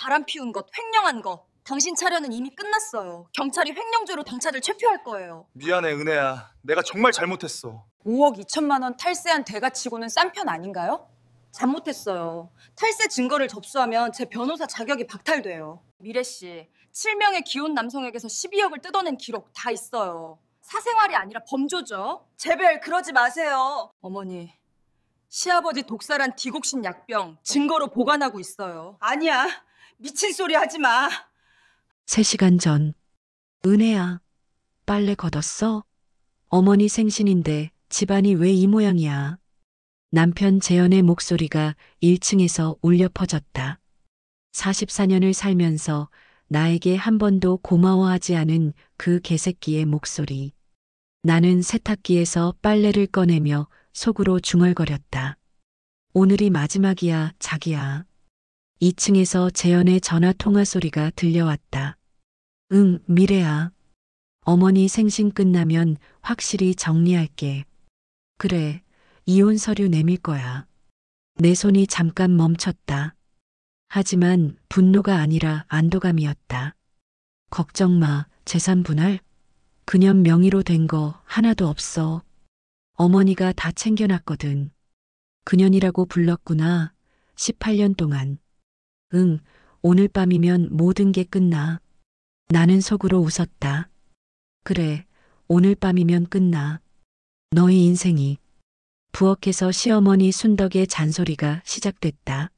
바람 피운 것, 횡령한 거. 당신 차례는 이미 끝났어요. 경찰이 횡령죄로 당차들 체포할 거예요. 미안해, 은혜야. 내가 정말 잘못했어. 5억 2천만 원 탈세한 대가치고는 싼 편 아닌가요? 잘못했어요. 탈세 증거를 접수하면 제 변호사 자격이 박탈돼요. 미래 씨, 7명의 기혼 남성에게서 12억을 뜯어낸 기록 다 있어요. 사생활이 아니라 범죄죠. 제발 그러지 마세요. 어머니, 시아버지 독살한 디곡신 약병 증거로 보관하고 있어요. 아니야. 미친 소리 하지 마. 3시간 전. 은혜야, 빨래 걷었어? 어머니 생신인데 집안이 왜 이 모양이야? 남편 재현의 목소리가 1층에서 울려 퍼졌다. 44년을 살면서 나에게 한 번도 고마워하지 않은 그 개새끼의 목소리. 나는 세탁기에서 빨래를 꺼내며 속으로 중얼거렸다. 오늘이 마지막이야, 자기야. 2층에서 재현의 전화 통화 소리가 들려왔다. 응, 미래야. 어머니 생신 끝나면 확실히 정리할게. 그래, 이혼 서류 내밀 거야. 내 손이 잠깐 멈췄다. 하지만 분노가 아니라 안도감이었다. 걱정 마, 재산 분할? 그년 명의로 된 거 하나도 없어. 어머니가 다 챙겨놨거든. 그년이라고 불렀구나. 18년 동안. 응, 오늘 밤이면 모든 게 끝나. 나는 속으로 웃었다. 그래, 오늘 밤이면 끝나. 너의 인생이. 부엌에서 시어머니 순덕의 잔소리가 시작됐다.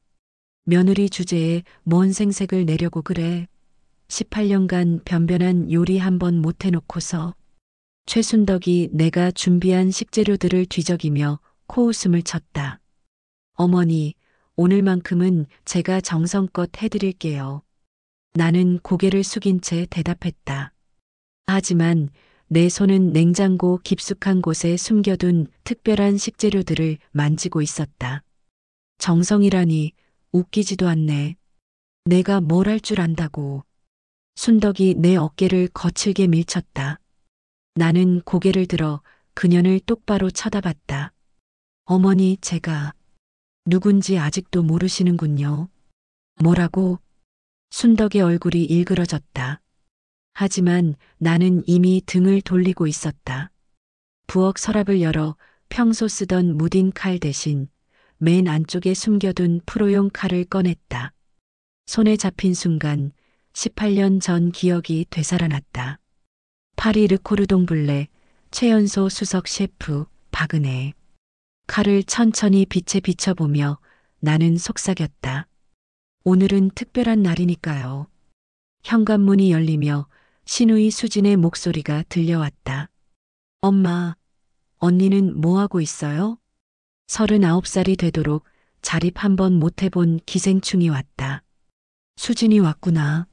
며느리 주제에 뭔 생색을 내려고 그래. 18년간 변변한 요리 한 번 못 해놓고서. 최순덕이 내가 준비한 식재료들을 뒤적이며 코웃음을 쳤다. 어머니, 오늘만큼은 제가 정성껏 해드릴게요. 나는 고개를 숙인 채 대답했다. 하지만 내 손은 냉장고 깊숙한 곳에 숨겨둔 특별한 식재료들을 만지고 있었다. 정성이라니 웃기지도 않네. 내가 뭘 할 줄 안다고. 순덕이 내 어깨를 거칠게 밀쳤다. 나는 고개를 들어 그년을 똑바로 쳐다봤다. 어머니, 제가 누군지 아직도 모르시는군요. 뭐라고? 순덕의 얼굴이 일그러졌다. 하지만 나는 이미 등을 돌리고 있었다. 부엌 서랍을 열어 평소 쓰던 무딘 칼 대신 맨 안쪽에 숨겨둔 프로용 칼을 꺼냈다. 손에 잡힌 순간 18년 전 기억이 되살아났다. 파리 르코르동블레 최연소 수석 셰프 박은혜. 칼을 천천히 빛에 비춰보며 나는 속삭였다. 오늘은 특별한 날이니까요. 현관문이 열리며 신우이 수진의 목소리가 들려왔다. 엄마, 언니는 뭐 하고 있어요? 39살이 되도록 자립 한번 못 해본 기생충이 왔다. 수진이 왔구나.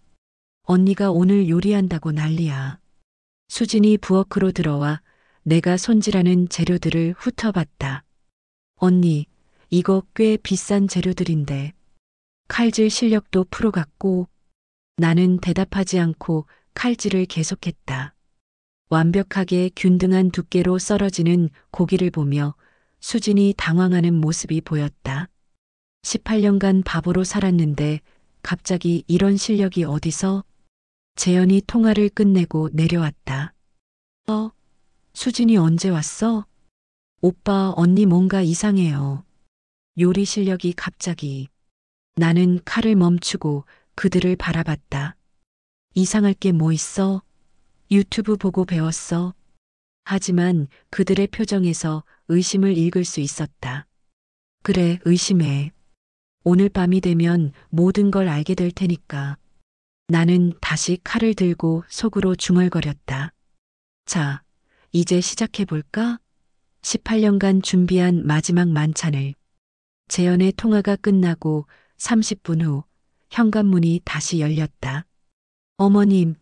언니가 오늘 요리한다고 난리야. 수진이 부엌으로 들어와 내가 손질하는 재료들을 훑어봤다. 언니, 이거 꽤 비싼 재료들인데. 칼질 실력도 프로 같고. 나는 대답하지 않고 칼질을 계속했다. 완벽하게 균등한 두께로 썰어지는 고기를 보며 수진이 당황하는 모습이 보였다. 18년간 바보로 살았는데 갑자기 이런 실력이 어디서? 재현이 통화를 끝내고 내려왔다. 수진이 언제 왔어? 오빠, 언니 뭔가 이상해요. 요리 실력이 갑자기. 나는 칼을 멈추고 그들을 바라봤다. 이상할 게 뭐 있어? 유튜브 보고 배웠어. 하지만 그들의 표정에서 의심을 읽을 수 있었다. 그래, 의심해. 오늘 밤이 되면 모든 걸 알게 될 테니까. 나는 다시 칼을 들고 속으로 중얼거렸다. 자, 이제 시작해볼까? 18년간 준비한 마지막 만찬을. 재현의 통화가 끝나고 30분 후 현관문이 다시 열렸다. 어머님,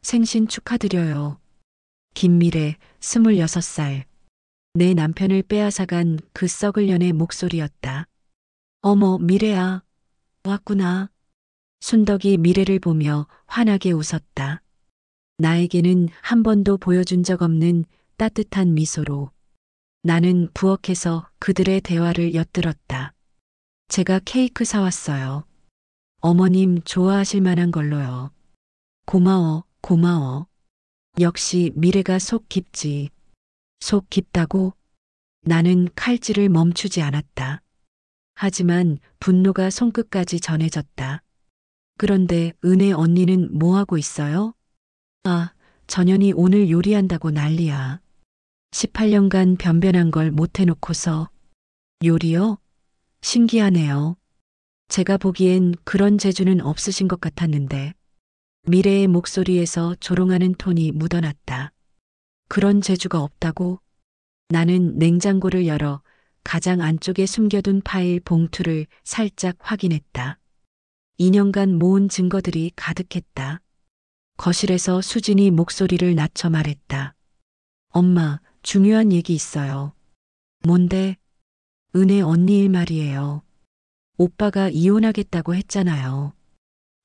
생신 축하드려요. 김미래, 26살. 내 남편을 빼앗아간 그 썩을 년의 목소리였다. 어머, 미래야. 왔구나. 순덕이 미래를 보며 환하게 웃었다. 나에게는 한 번도 보여준 적 없는 따뜻한 미소로. 나는 부엌에서 그들의 대화를 엿들었다. 제가 케이크 사왔어요. 어머님 좋아하실 만한 걸로요. 고마워, 고마워. 역시 미래가 속 깊지. 속 깊다고? 나는 칼질을 멈추지 않았다. 하지만 분노가 손끝까지 전해졌다. 그런데 은혜 언니는 뭐 하고 있어요? 아, 전현이 오늘 요리한다고 난리야. 18년간 변변한 걸 못 해놓고서 요리요? 신기하네요. 제가 보기엔 그런 재주는 없으신 것 같았는데 미래의 목소리에서 조롱하는 톤이 묻어났다. 그런 재주가 없다고? 나는 냉장고를 열어 가장 안쪽에 숨겨둔 파일 봉투를 살짝 확인했다. 2년간 모은 증거들이 가득했다. 거실에서 수진이 목소리를 낮춰 말했다. 엄마, 중요한 얘기 있어요. 뭔데? 은혜 언니 일 말이에요. 오빠가 이혼하겠다고 했잖아요.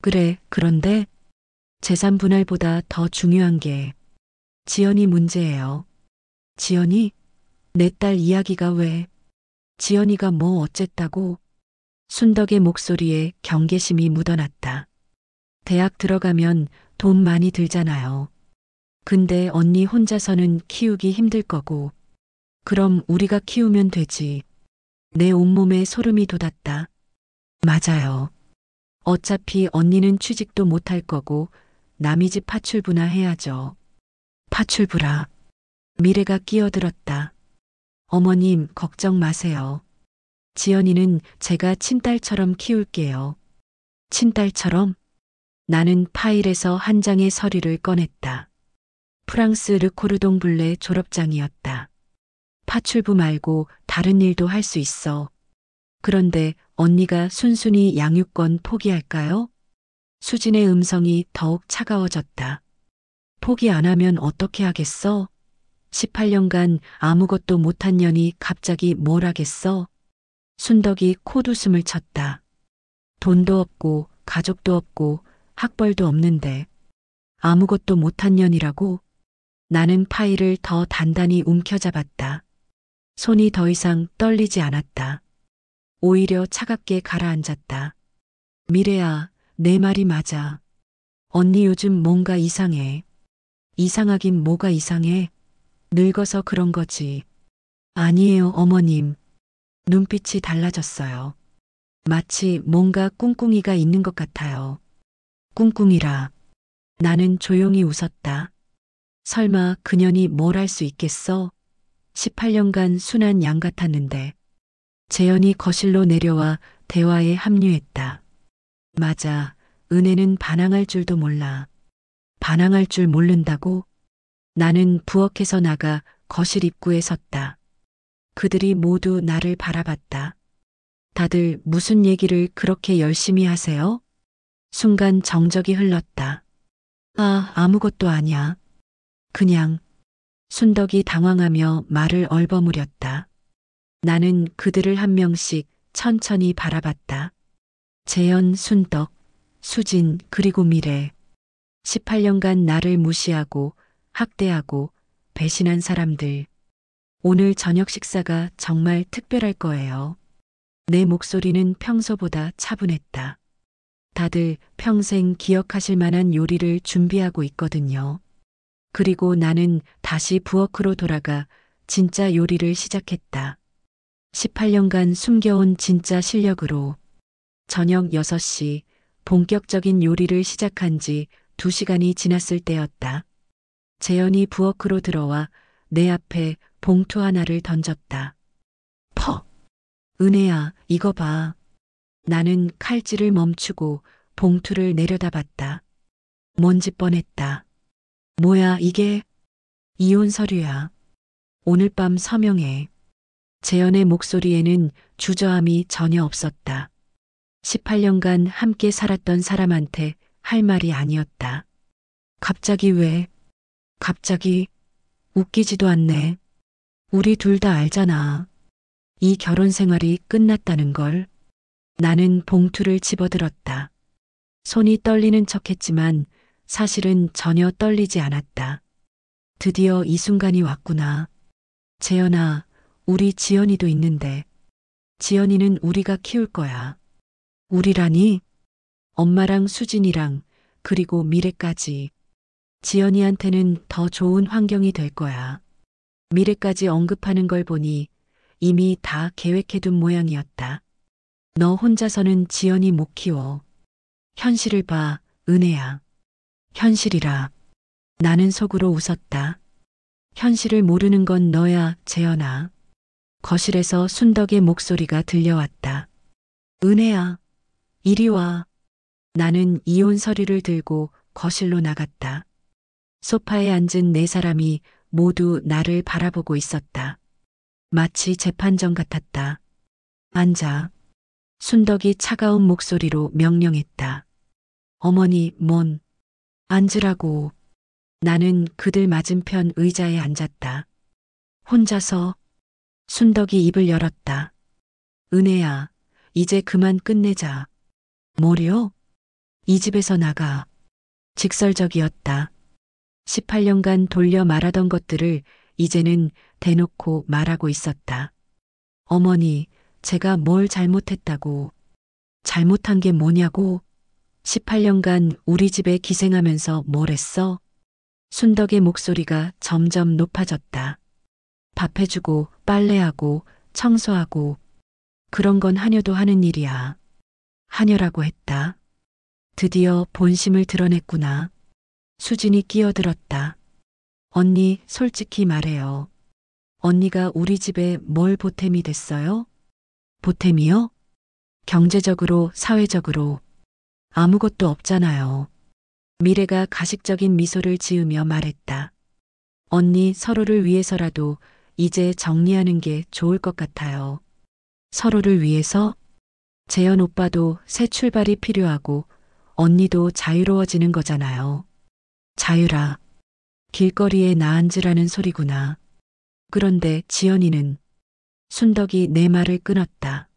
그래, 그런데 재산 분할보다 더 중요한 게 지연이 문제예요. 지연이? 내 딸 이야기가 왜? 지연이가 뭐 어쨌다고? 순덕의 목소리에 경계심이 묻어났다. 대학 들어가면 돈 많이 들잖아요. 근데 언니 혼자서는 키우기 힘들 거고. 그럼 우리가 키우면 되지. 내 온몸에 소름이 돋았다. 맞아요. 어차피 언니는 취직도 못할 거고 남의 집 파출부나 해야죠. 파출부라. 미래가 끼어들었다. 어머님 걱정 마세요. 지연이는 제가 친딸처럼 키울게요. 친딸처럼? 나는 파일에서 한 장의 서류를 꺼냈다. 프랑스 르코르동 블레 졸업장이었다. 파출부 말고 다른 일도 할 수 있어. 그런데 언니가 순순히 양육권 포기할까요? 수진의 음성이 더욱 차가워졌다. 포기 안 하면 어떻게 하겠어? 18년간 아무것도 못한 년이 갑자기 뭘 하겠어? 순덕이 콧웃음을 쳤다. 돈도 없고 가족도 없고 학벌도 없는데 아무것도 못한 년이라고? 나는 파일을 더 단단히 움켜잡았다. 손이 더 이상 떨리지 않았다. 오히려 차갑게 가라앉았다. 미래야, 내 말이 맞아. 언니 요즘 뭔가 이상해. 이상하긴 뭐가 이상해? 늙어서 그런 거지. 아니에요, 어머님. 눈빛이 달라졌어요. 마치 뭔가 꿍꿍이가 있는 것 같아요. 꿍꿍이라. 나는 조용히 웃었다. 설마 그년이 뭘 할 수 있겠어? 18년간 순한 양 같았는데. 재현이 거실로 내려와 대화에 합류했다. 맞아. 은혜는 반항할 줄도 몰라. 반항할 줄 모른다고? 나는 부엌에서 나가 거실 입구에 섰다. 그들이 모두 나를 바라봤다. 다들 무슨 얘기를 그렇게 열심히 하세요? 순간 정적이 흘렀다. 아, 아무것도 아니야. 그냥. 순덕이 당황하며 말을 얼버무렸다. 나는 그들을 한 명씩 천천히 바라봤다. 재현, 순덕, 수진, 그리고 미래. 18년간 나를 무시하고 학대하고 배신한 사람들. 오늘 저녁 식사가 정말 특별할 거예요. 내 목소리는 평소보다 차분했다. 다들 평생 기억하실 만한 요리를 준비하고 있거든요. 그리고 나는 다시 부엌으로 돌아가 진짜 요리를 시작했다. 18년간 숨겨온 진짜 실력으로 저녁 6시 본격적인 요리를 시작한 지 2시간이 지났을 때였다. 재현이 부엌으로 들어와 내 앞에 봉투 하나를 던졌다. 퍽! 은혜야, 이거 봐. 나는 칼질을 멈추고 봉투를 내려다봤다. 뭔지 뻔했다. 뭐야, 이게? 이혼 서류야. 오늘 밤 서명해. 재현의 목소리에는 주저함이 전혀 없었다. 18년간 함께 살았던 사람한테 할 말이 아니었다. 갑자기 왜? 갑자기? 웃기지도 않네. 우리 둘 다 알잖아. 이 결혼 생활이 끝났다는 걸. 나는 봉투를 집어들었다. 손이 떨리는 척했지만 사실은 전혀 떨리지 않았다. 드디어 이 순간이 왔구나. 재현아, 우리 지연이도 있는데. 지연이는 우리가 키울 거야. 우리라니? 엄마랑 수진이랑 그리고 미래까지. 지연이한테는 더 좋은 환경이 될 거야. 미래까지 언급하는 걸 보니 이미 다 계획해둔 모양이었다. 너 혼자서는 지연이 못 키워. 현실을 봐, 은혜야. 현실이라. 나는 속으로 웃었다. 현실을 모르는 건 너야, 재연아. 거실에서 순덕의 목소리가 들려왔다. 은혜야, 이리 와. 나는 이혼 서류를 들고 거실로 나갔다. 소파에 앉은 네 사람이 모두 나를 바라보고 있었다. 마치 재판정 같았다. 앉아. 순덕이 차가운 목소리로 명령했다. 어머니, 앉으라고. 나는 그들 맞은편 의자에 앉았다. 혼자서. 순덕이 입을 열었다. 은혜야, 이제 그만 끝내자. 뭐려? 이 집에서 나가. 직설적이었다. 18년간 돌려 말하던 것들을 이제는 대놓고 말하고 있었다. 어머니, 제가 뭘 잘못했다고. 잘못한 게 뭐냐고. 18년간 우리 집에 기생하면서 뭘 했어? 순덕의 목소리가 점점 높아졌다. 밥 해주고 빨래하고 청소하고 그런 건 하녀도 하는 일이야. 하녀라고 했다. 드디어 본심을 드러냈구나. 수진이 끼어들었다. 언니, 솔직히 말해요. 언니가 우리 집에 뭘 보탬이 됐어요? 보탬이요? 경제적으로, 사회적으로. 아무것도 없잖아요. 미래가 가식적인 미소를 지으며 말했다. 언니, 서로를 위해서라도 이제 정리하는 게 좋을 것 같아요. 서로를 위해서? 재현 오빠도 새 출발이 필요하고 언니도 자유로워지는 거잖아요. 자유라. 길거리에 나앉으라는 소리구나. 그런데 지연이는. 순덕이 내 말을 끊었다.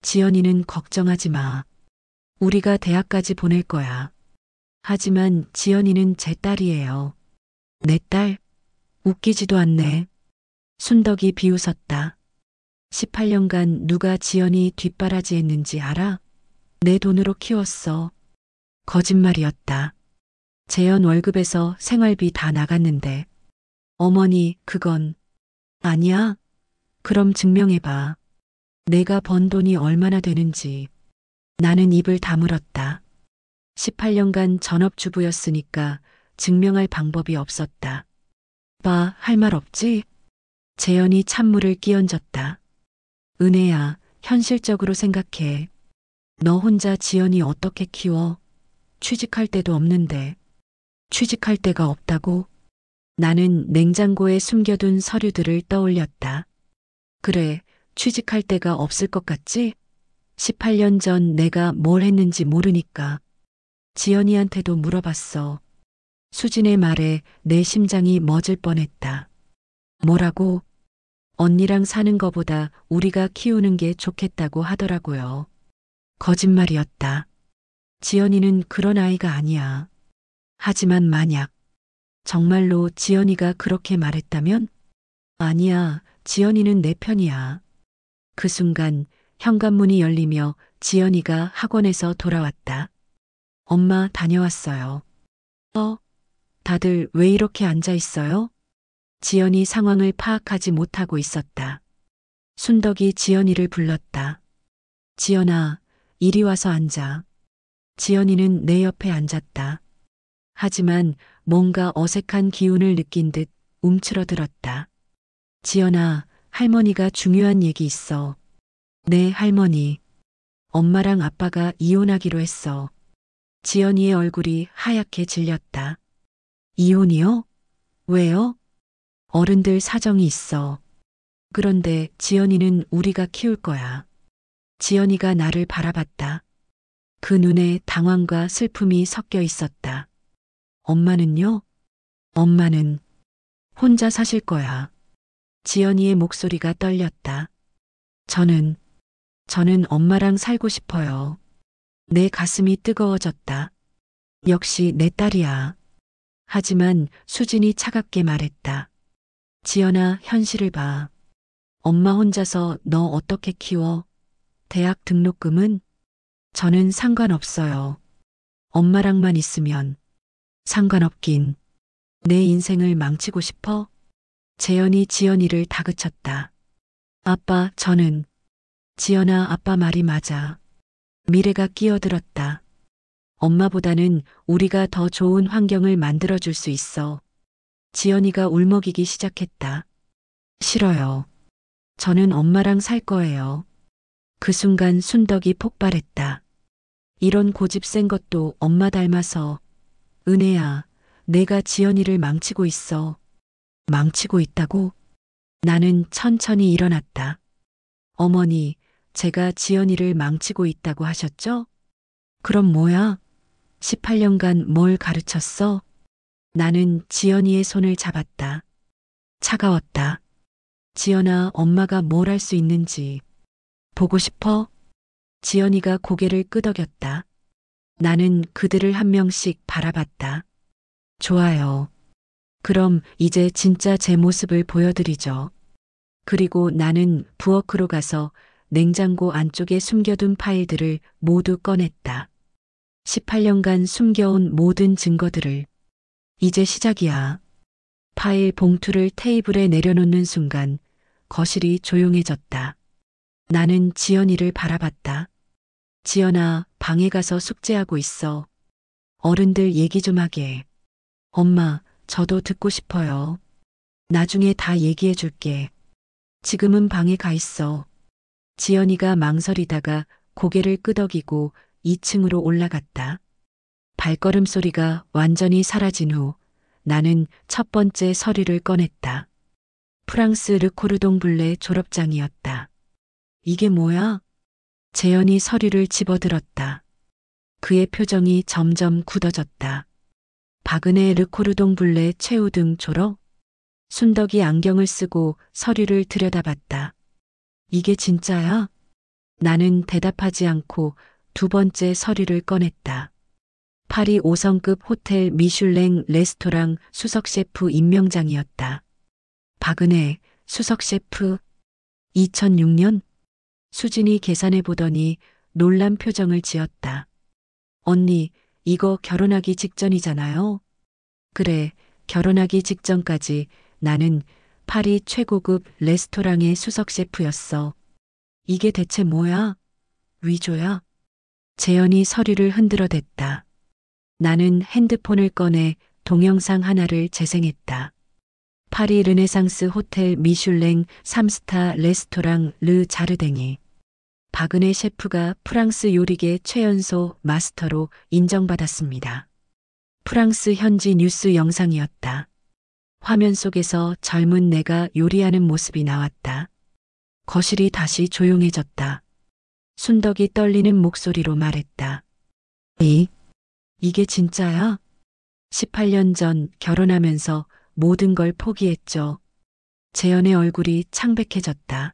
지연이는 걱정하지 마. 우리가 대학까지 보낼 거야. 하지만 지연이는 제 딸이에요. 내 딸? 웃기지도 않네. 순덕이 비웃었다. 18년간 누가 지연이 뒷바라지 했는지 알아? 내 돈으로 키웠어. 거짓말이었다. 재현 월급에서 생활비 다 나갔는데. 어머니, 그건. 아니야? 그럼 증명해봐. 내가 번 돈이 얼마나 되는지. 나는 입을 다물었다. 18년간 전업주부였으니까 증명할 방법이 없었다. 봐, 할 말 없지? 재현이 찬물을 끼얹었다. 은혜야, 현실적으로 생각해. 너 혼자 지연이 어떻게 키워? 취직할 데도 없는데. 취직할 데가 없다고? 나는 냉장고에 숨겨둔 서류들을 떠올렸다. 그래, 취직할 데가 없을 것 같지? 18년 전 내가 뭘 했는지 모르니까. 지연이한테도 물어봤어. 수진의 말에 내 심장이 멎을 뻔했다. 뭐라고? 언니랑 사는 거보다 우리가 키우는 게 좋겠다고 하더라고요. 거짓말이었다. 지연이는 그런 아이가 아니야. 하지만 만약 정말로 지연이가 그렇게 말했다면? 아니야, 지연이는 내 편이야. 그 순간 현관문이 열리며 지연이가 학원에서 돌아왔다. 엄마, 다녀왔어요. 다들 왜 이렇게 앉아 있어요? 지연이 상황을 파악하지 못하고 있었다. 순덕이 지연이를 불렀다. 지연아, 이리 와서 앉아. 지연이는 내 옆에 앉았다. 하지만 뭔가 어색한 기운을 느낀 듯 움츠러들었다. 지연아, 할머니가 중요한 얘기 있어. 네, 할머니. 엄마랑 아빠가 이혼하기로 했어. 지연이의 얼굴이 하얗게 질렸다. 이혼이요? 왜요? 어른들 사정이 있어. 그런데 지연이는 우리가 키울 거야. 지연이가 나를 바라봤다. 그 눈에 당황과 슬픔이 섞여 있었다. 엄마는요? 엄마는 혼자 사실 거야. 지연이의 목소리가 떨렸다. 저는 엄마랑 살고 싶어요. 내 가슴이 뜨거워졌다. 역시 내 딸이야. 하지만 수진이 차갑게 말했다. 지연아, 현실을 봐. 엄마 혼자서 너 어떻게 키워? 대학 등록금은? 저는 상관없어요. 엄마랑만 있으면 상관없긴. 내 인생을 망치고 싶어? 재현이 지연이를 다그쳤다. 아빠, 저는. 지연아, 아빠 말이 맞아. 미래가 끼어들었다. 엄마보다는 우리가 더 좋은 환경을 만들어줄 수 있어. 지연이가 울먹이기 시작했다. 싫어요. 저는 엄마랑 살 거예요. 그 순간 순덕이 폭발했다. 이런 고집 센 것도 엄마 닮아서. 은혜야, 내가 지연이를 망치고 있어. 망치고 있다고? 나는 천천히 일어났다. 어머니, 제가 지연이를 망치고 있다고 하셨죠? 그럼 뭐야? 18년간 뭘 가르쳤어? 나는 지연이의 손을 잡았다. 차가웠다. 지연아, 엄마가 뭘 할 수 있는지 보고 싶어? 지연이가 고개를 끄덕였다. 나는 그들을 한 명씩 바라봤다. 좋아요. 그럼 이제 진짜 제 모습을 보여드리죠. 그리고 나는 부엌으로 가서 냉장고 안쪽에 숨겨둔 파일들을 모두 꺼냈다. 18년간 숨겨온 모든 증거들을. 이제 시작이야. 파일 봉투를 테이블에 내려놓는 순간 거실이 조용해졌다. 나는 지연이를 바라봤다. 지연아, 방에 가서 숙제하고 있어. 어른들 얘기 좀 하게. 엄마, 저도 듣고 싶어요. 나중에 다 얘기해 줄게. 지금은 방에 가 있어. 지연이가 망설이다가 고개를 끄덕이고 2층으로 올라갔다. 발걸음 소리가 완전히 사라진 후 나는 첫 번째 서류를 꺼냈다. 프랑스 르코르동 블레 졸업장이었다. 이게 뭐야? 재현이 서류를 집어들었다. 그의 표정이 점점 굳어졌다. 박은혜 르코르동 블레 최우등 졸업? 순덕이 안경을 쓰고 서류를 들여다봤다. 이게 진짜야? 나는 대답하지 않고 두 번째 서류를 꺼냈다. 파리 5성급 호텔 미슐랭 레스토랑 수석 셰프 임명장이었다. 박은혜, 수석 셰프. 2006년? 수진이 계산해 보더니 놀란 표정을 지었다. 언니, 이거 결혼하기 직전이잖아요. 그래, 결혼하기 직전까지 나는 파리 최고급 레스토랑의 수석 셰프였어. 이게 대체 뭐야? 위조야? 재현이 서류를 흔들어 댔다. 나는 핸드폰을 꺼내 동영상 하나를 재생했다. 파리 르네상스 호텔 미슐랭 3스타 레스토랑 르 자르댕이. 박은혜 셰프가 프랑스 요리계 최연소 마스터로 인정받았습니다. 프랑스 현지 뉴스 영상이었다. 화면 속에서 젊은 내가 요리하는 모습이 나왔다. 거실이 다시 조용해졌다. 순덕이 떨리는 목소리로 말했다. 이게 진짜야? 18년 전 결혼하면서 모든 걸 포기했죠. 재현의 얼굴이 창백해졌다.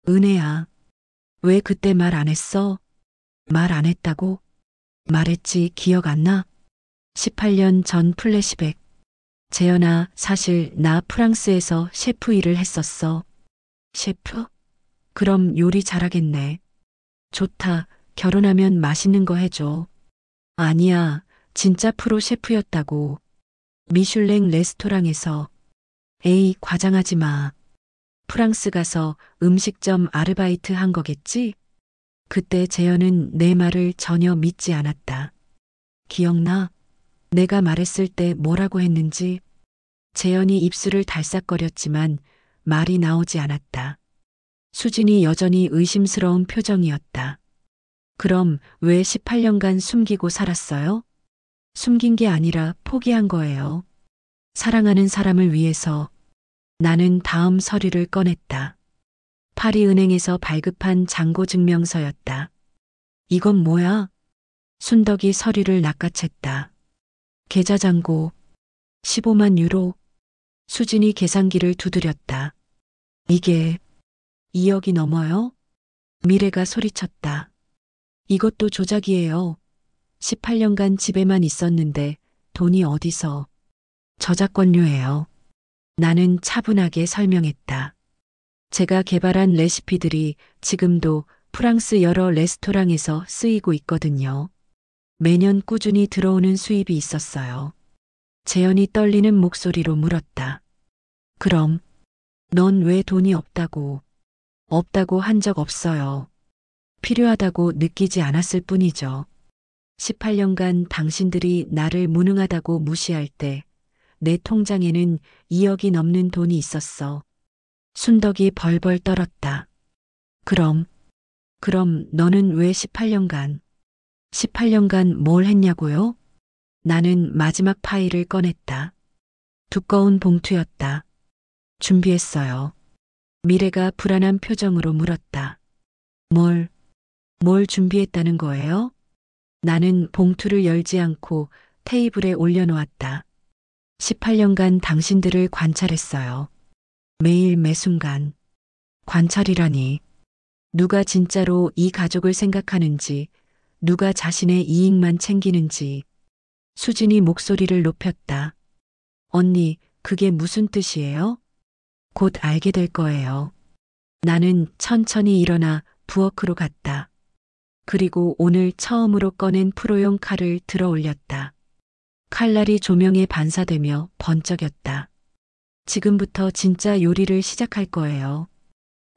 은혜야, 왜 그때 말 안 했어? 말 안 했다고? 말했지, 기억 안 나? 18년 전 플래시백. 재현아, 사실 나 프랑스에서 셰프 일을 했었어. 셰프? 그럼 요리 잘하겠네. 좋다. 결혼하면 맛있는 거 해줘. 아니야. 진짜 프로 셰프였다고. 미슐랭 레스토랑에서. 에이, 과장하지 마. 프랑스 가서 음식점 아르바이트 한 거겠지? 그때 재현은 내 말을 전혀 믿지 않았다. 기억나? 내가 말했을 때 뭐라고 했는지? 재현이 입술을 달싹거렸지만 말이 나오지 않았다. 수진이 여전히 의심스러운 표정이었다. 그럼 왜 18년간 숨기고 살았어요? 숨긴 게 아니라 포기한 거예요. 사랑하는 사람을 위해서. 나는 다음 서류를 꺼냈다. 파리은행에서 발급한 잔고증명서였다. 이건 뭐야? 순덕이 서류를 낚아챘다. 계좌잔고 15만 유로. 수진이 계산기를 두드렸다. 이게 2억이 넘어요? 미래가 소리쳤다. 이것도 조작이에요. 18년간 집에만 있었는데 돈이 어디서. 저작권료예요. 나는 차분하게 설명했다. 제가 개발한 레시피들이 지금도 프랑스 여러 레스토랑에서 쓰이고 있거든요. 매년 꾸준히 들어오는 수입이 있었어요. 재현이 떨리는 목소리로 물었다. 그럼 넌 왜 돈이 없다고 한 적 없어요. 필요하다고 느끼지 않았을 뿐이죠. 18년간 당신들이 나를 무능하다고 무시할 때 내 통장에는 2억이 넘는 돈이 있었어. 순덕이 벌벌 떨었다. 그럼 너는 왜 18년간 뭘 했냐고요? 나는 마지막 파일을 꺼냈다. 두꺼운 봉투였다. 준비했어요. 미래가 불안한 표정으로 물었다. 뭘 준비했다는 거예요? 나는 봉투를 열지 않고 테이블에 올려놓았다. 18년간 당신들을 관찰했어요. 매일 매순간. 관찰이라니. 누가 진짜로 이 가족을 생각하는지, 누가 자신의 이익만 챙기는지. 수진이 목소리를 높였다. 언니, 그게 무슨 뜻이에요? 곧 알게 될 거예요. 나는 천천히 일어나 부엌으로 갔다. 그리고 오늘 처음으로 꺼낸 프로용 칼을 들어 올렸다. 칼날이 조명에 반사되며 번쩍였다. 지금부터 진짜 요리를 시작할 거예요.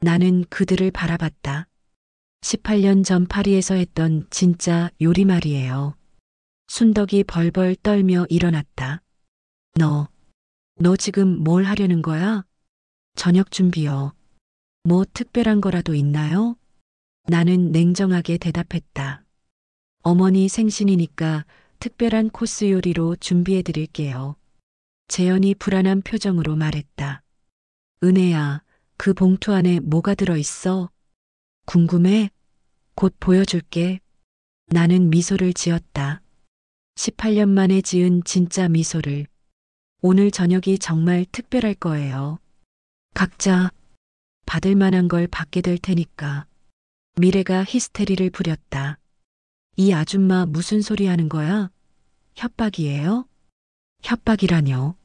나는 그들을 바라봤다. 18년 전 파리에서 했던 진짜 요리 말이에요. 순덕이 벌벌 떨며 일어났다. 너 지금 뭘 하려는 거야? 저녁 준비요. 뭐 특별한 거라도 있나요? 나는 냉정하게 대답했다. 어머니 생신이니까 특별한 코스 요리로 준비해 드릴게요. 재현이 불안한 표정으로 말했다. 은혜야, 그 봉투 안에 뭐가 들어있어? 궁금해? 곧 보여줄게. 나는 미소를 지었다. 18년 만에 지은 진짜 미소를. 오늘 저녁이 정말 특별할 거예요. 각자 받을 만한 걸 받게 될 테니까. 미래가 히스테리를 부렸다. 이 아줌마 무슨 소리 하는 거야? 협박이에요? 협박이라뇨.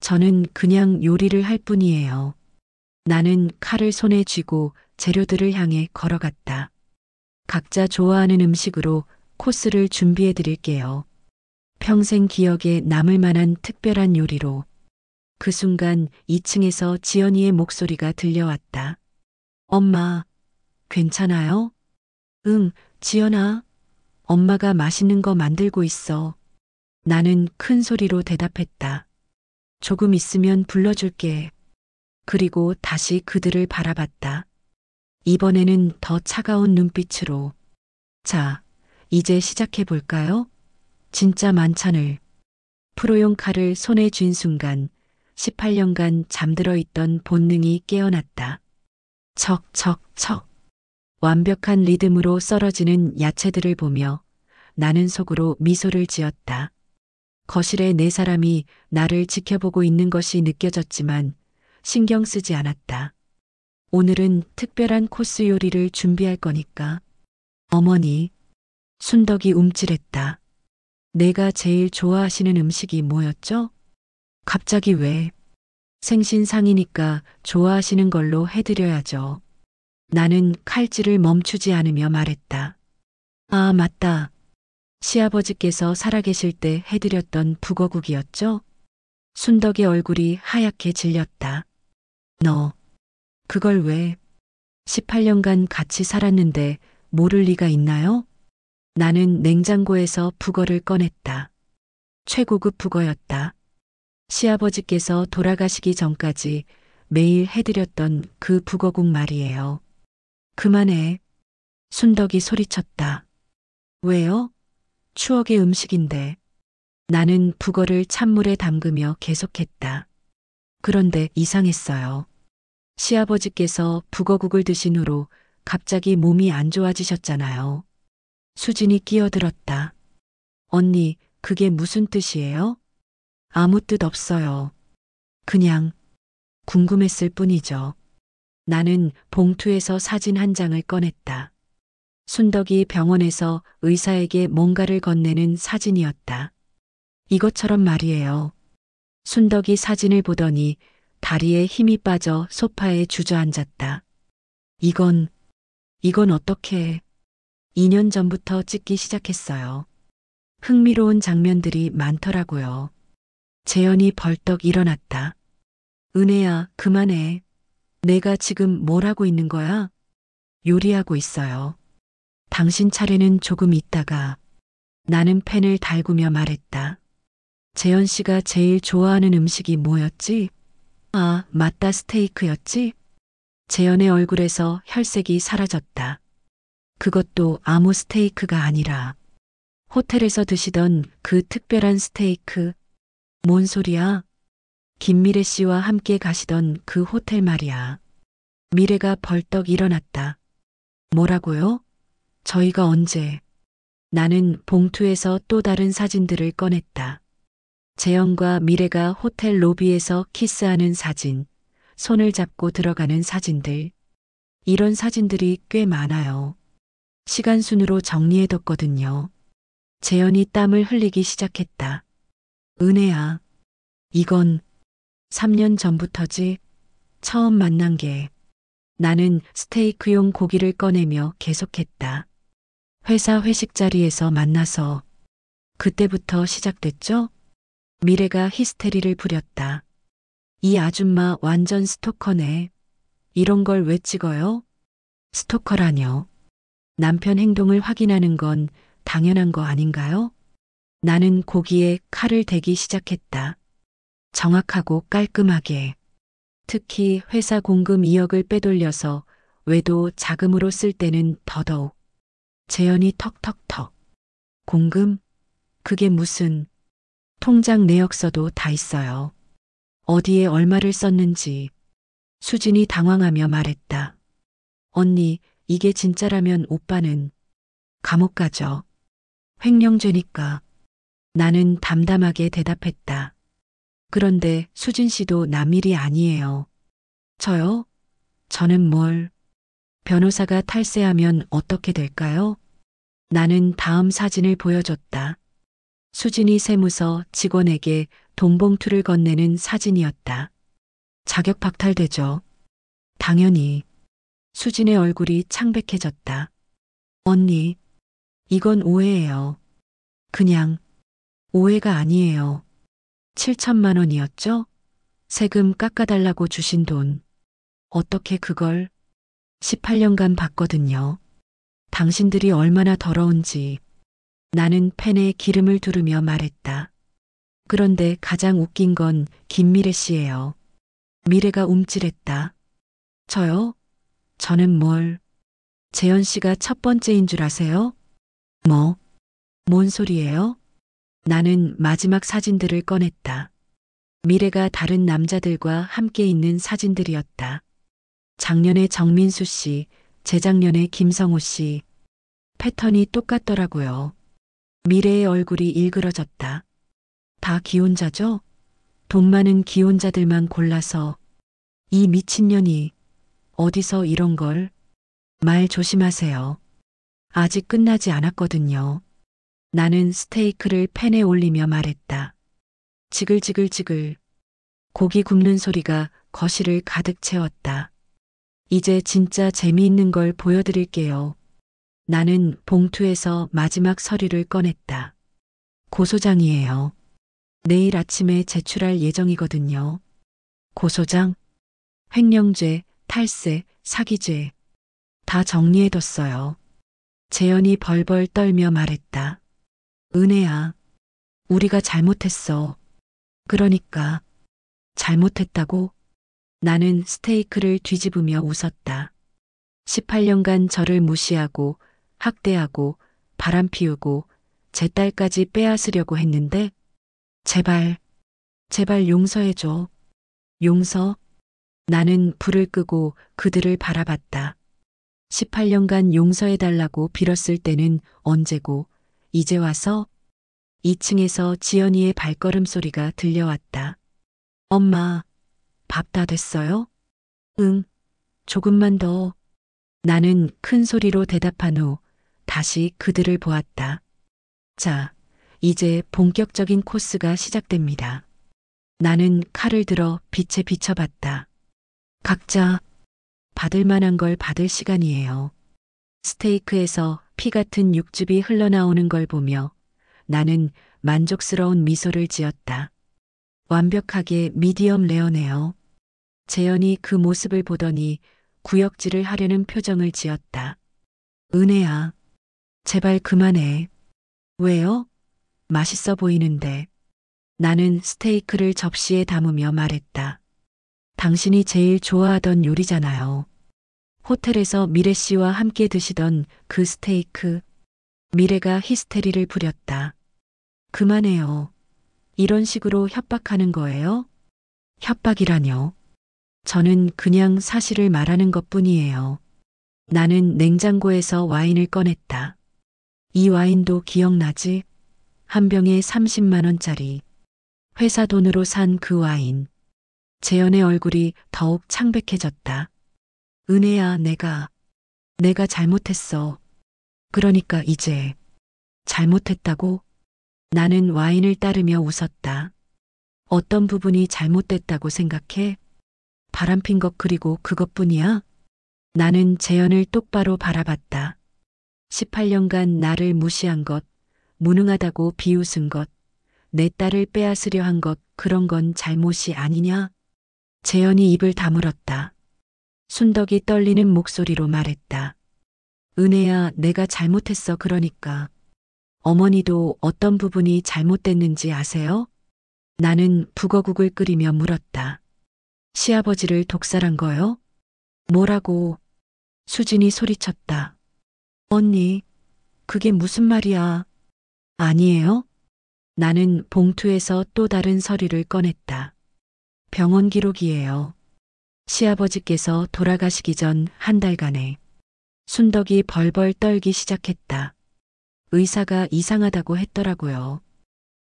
저는 그냥 요리를 할 뿐이에요. 나는 칼을 손에 쥐고 재료들을 향해 걸어갔다. 각자 좋아하는 음식으로 코스를 준비해 드릴게요. 평생 기억에 남을 만한 특별한 요리로. 그 순간 2층에서 지연이의 목소리가 들려왔다. 엄마, 괜찮아요? 응, 지연아. 엄마가 맛있는 거 만들고 있어. 나는 큰 소리로 대답했다. 조금 있으면 불러줄게. 그리고 다시 그들을 바라봤다. 이번에는 더 차가운 눈빛으로. 자, 이제 시작해 볼까요? 진짜 만찬을. 프로용 칼을 손에 쥔 순간 18년간 잠들어 있던 본능이 깨어났다. 척척척. 완벽한 리듬으로 썰어지는 야채들을 보며 나는 속으로 미소를 지었다. 거실에 네 사람이 나를 지켜보고 있는 것이 느껴졌지만 신경 쓰지 않았다. 오늘은 특별한 코스 요리를 준비할 거니까. 어머니, 순덕이 움찔했다. 내가 제일 좋아하시는 음식이 뭐였죠? 갑자기 왜? 생신상이니까 좋아하시는 걸로 해드려야죠. 나는 칼질을 멈추지 않으며 말했다. 아, 맞다. 시아버지께서 살아계실 때 해드렸던 북어국이었죠? 순덕의 얼굴이 하얗게 질렸다. 너, 그걸 왜? 18년간 같이 살았는데 모를 리가 있나요? 나는 냉장고에서 북어를 꺼냈다. 최고급 북어였다. 시아버지께서 돌아가시기 전까지 매일 해드렸던 그 북어국 말이에요. 그만해. 순덕이 소리쳤다. 왜요? 추억의 음식인데. 나는 북어를 찬물에 담그며 계속했다. 그런데 이상했어요. 시아버지께서 북어국을 드신 후로 갑자기 몸이 안 좋아지셨잖아요. 수진이 끼어들었다. 언니, 그게 무슨 뜻이에요? 아무 뜻 없어요. 그냥 궁금했을 뿐이죠. 나는 봉투에서 사진 한 장을 꺼냈다. 순덕이 병원에서 의사에게 뭔가를 건네는 사진이었다. 이것처럼 말이에요. 순덕이 사진을 보더니 다리에 힘이 빠져 소파에 주저앉았다. 이건 어떻게 2년 전부터 찍기 시작했어요. 흥미로운 장면들이 많더라고요. 재현이 벌떡 일어났다. 은혜야, 그만해. 내가 지금 뭘 하고 있는 거야? 요리하고 있어요. 당신 차례는 조금 있다가. 나는 펜을 달구며 말했다. 재현 씨가 제일 좋아하는 음식이 뭐였지? 아, 맞다, 스테이크였지? 재현의 얼굴에서 혈색이 사라졌다. 그것도 아무 스테이크가 아니라 호텔에서 드시던 그 특별한 스테이크. 뭔 소리야? 김미래 씨와 함께 가시던 그 호텔 말이야. 미래가 벌떡 일어났다. 뭐라고요? 저희가 언제? 나는 봉투에서 또 다른 사진들을 꺼냈다. 재현과 미래가 호텔 로비에서 키스하는 사진, 손을 잡고 들어가는 사진들. 이런 사진들이 꽤 많아요. 시간 순으로 정리해뒀거든요. 재현이 땀을 흘리기 시작했다. 은혜야, 이건 3년 전부터지. 처음 만난 게. 나는 스테이크용 고기를 꺼내며 계속했다. 회사 회식 자리에서 만나서 그때부터 시작됐죠? 미래가 히스테리를 부렸다. 이 아줌마 완전 스토커네. 이런 걸 왜 찍어요? 스토커라뇨. 남편 행동을 확인하는 건 당연한 거 아닌가요? 나는 고기에 칼을 대기 시작했다. 정확하고 깔끔하게. 특히 회사 공금 2억을 빼돌려서 외도 자금으로 쓸 때는 더더욱. 재현이 턱턱턱. 공금? 그게 무슨. 통장 내역서도 다 있어요. 어디에 얼마를 썼는지. 수진이 당황하며 말했다. 언니, 이게 진짜라면 오빠는 감옥 가죠. 횡령죄니까. 나는 담담하게 대답했다. 그런데 수진 씨도 남일이 아니에요. 저요? 저는 뭘? 변호사가 탈세하면 어떻게 될까요? 나는 다음 사진을 보여줬다. 수진이 세무서 직원에게 돈봉투를 건네는 사진이었다. 자격 박탈되죠. 당연히. 수진의 얼굴이 창백해졌다. 언니, 이건 오해예요. 그냥 오해가 아니에요. 7천만 원이었죠? 세금 깎아달라고 주신 돈. 어떻게 그걸 18년간 봤거든요. 당신들이 얼마나 더러운지. 나는 펜에 기름을 두르며 말했다. 그런데 가장 웃긴 건 김미래 씨예요. 미래가 움찔했다. 저요? 저는 뭘? 재현 씨가 첫 번째인 줄 아세요? 뭐? 뭔 소리예요? 나는 마지막 사진들을 꺼냈다. 미래가 다른 남자들과 함께 있는 사진들이었다. 작년에 정민수 씨, 재작년에 김성호 씨. 패턴이 똑같더라고요. 미래의 얼굴이 일그러졌다. 다 기혼자죠? 돈 많은 기혼자들만 골라서. 이 미친년이 어디서 이런 걸. 말 조심하세요. 아직 끝나지 않았거든요. 나는 스테이크를 팬에 올리며 말했다. 지글지글지글. 고기 굽는 소리가 거실을 가득 채웠다. 이제 진짜 재미있는 걸 보여드릴게요. 나는 봉투에서 마지막 서류를 꺼냈다. 고소장이에요. 내일 아침에 제출할 예정이거든요. 고소장? 횡령죄, 탈세, 사기죄. 다 정리해뒀어요. 재현이 벌벌 떨며 말했다. 은혜야, 우리가 잘못했어. 그러니까, 잘못했다고? 나는 스테이크를 뒤집으며 웃었다. 18년간 저를 무시하고, 학대하고, 바람 피우고, 제 딸까지 빼앗으려고 했는데, 제발, 제발 용서해줘. 용서? 나는 불을 끄고 그들을 바라봤다. 18년간 용서해달라고 빌었을 때는 언제고, 이제 와서 2층에서 지연이의 발걸음 소리가 들려왔다. 엄마, 밥 다 됐어요? 응, 조금만 더. 나는 큰 소리로 대답한 후 다시 그들을 보았다. 자, 이제 본격적인 코스가 시작됩니다. 나는 칼을 들어 빛에 비춰봤다. 각자 받을 만한 걸 받을 시간이에요. 스테이크에서 피 같은 육즙이 흘러나오는 걸 보며 나는 만족스러운 미소를 지었다. 완벽하게 미디엄 레어네요. 재현이 그 모습을 보더니 구역질을 하려는 표정을 지었다. 은혜야, 제발 그만해. 왜요? 맛있어 보이는데. 나는 스테이크를 접시에 담으며 말했다. 당신이 제일 좋아하던 요리잖아요. 호텔에서 미래 씨와 함께 드시던 그 스테이크. 미래가 히스테리를 부렸다. 그만해요. 이런 식으로 협박하는 거예요? 협박이라뇨. 저는 그냥 사실을 말하는 것뿐이에요. 나는 냉장고에서 와인을 꺼냈다. 이 와인도 기억나지? 한 병에 30만 원짜리. 회사 돈으로 산 그 와인. 재현의 얼굴이 더욱 창백해졌다. 은혜야, 내가 잘못했어. 그러니까 이제 잘못했다고? 나는 와인을 따르며 웃었다. 어떤 부분이 잘못됐다고 생각해? 바람핀 것 그리고 그것뿐이야? 나는 재현을 똑바로 바라봤다. 18년간 나를 무시한 것, 무능하다고 비웃은 것, 내 딸을 빼앗으려 한 것, 그런 건 잘못이 아니냐? 재현이 입을 다물었다. 순덕이 떨리는 목소리로 말했다. 은혜야, 내가 잘못했어. 그러니까. 어머니도 어떤 부분이 잘못됐는지 아세요? 나는 북어국을 끓이며 물었다. 시아버지를 독살한 거요? 뭐라고? 수진이 소리쳤다. 언니, 그게 무슨 말이야? 아니에요? 나는 봉투에서 또 다른 서류를 꺼냈다. 병원 기록이에요. 시아버지께서 돌아가시기 전 한 달간에 순덕이 벌벌 떨기 시작했다. 의사가 이상하다고 했더라고요.